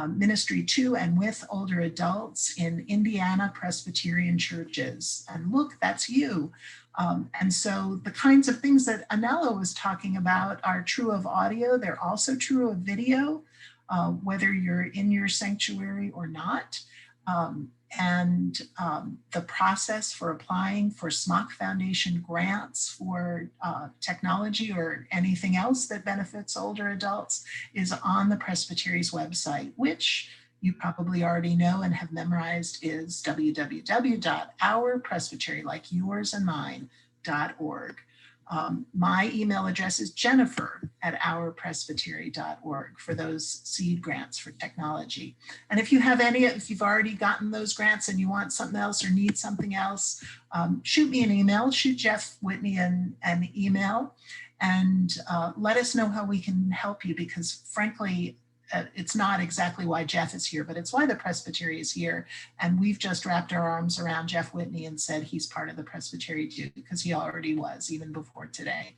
ministry to and with older adults in Indiana Presbyterian churches. And look, that's you. And so the kinds of things that Anela was talking about are true of audio. They're also true of video, whether you're in your sanctuary or not. The process for applying for SMOC Foundation grants for technology or anything else that benefits older adults is on the Presbytery's website, which you probably already know and have memorized is www.ourpresbytery, like yours and mine.org. My email address is jennifer@ourpresbytery.org for those seed grants for technology. And if you have any, if you've already gotten those grants and you want something else or need something else, shoot me an email, shoot Jeff Whitney an email, and let us know how we can help you, because frankly, it's not exactly why Jeff is here, but it's why the Presbytery is here. And we've just wrapped our arms around Jeff Whitney and said he's part of the Presbytery too, because he already was even before today.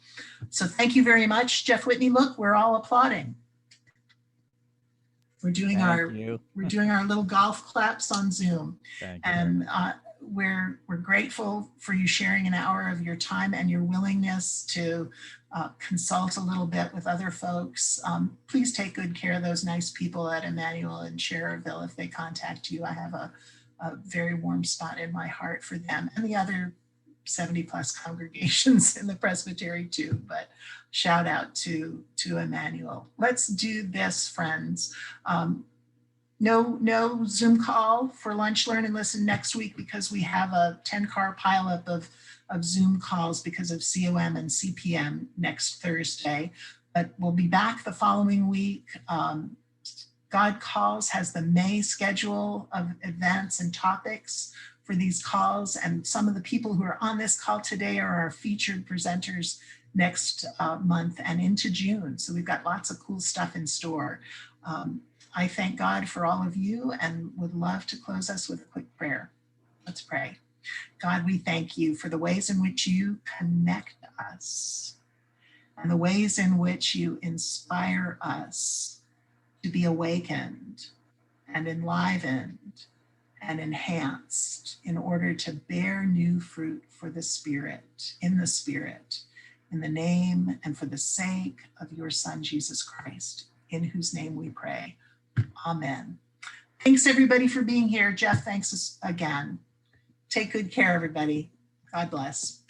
So thank you very much, Jeff Whitney. Look, we're all applauding. We're doing we're doing our little golf claps on Zoom. And we're grateful for you sharing an hour of your time and your willingness to consult a little bit with other folks. Please take good care of those nice people at Emmanuel and Cherville if they contact you. I have a very warm spot in my heart for them and the other 70 plus congregations in the Presbytery too, but shout out to Emmanuel. Let's do this, friends. No Zoom call for Lunch, Learn, and Listen next week, because we have a 10-car pileup of Zoom calls because of COM and CPM next Thursday. But we'll be back the following week. God Calls has the May schedule of events and topics for these calls. And some of the people who are on this call today are our featured presenters next month and into June. So we've got lots of cool stuff in store. I thank God for all of you and would love to close us with a quick prayer. Let's pray. God, we thank you for the ways in which you connect us and the ways in which you inspire us to be awakened and enlivened and enhanced in order to bear new fruit for the Spirit, in the name and for the sake of your Son, Jesus Christ, in whose name we pray. Amen. Thanks everybody for being here. Jeff, thanks again. Take good care, everybody. God bless.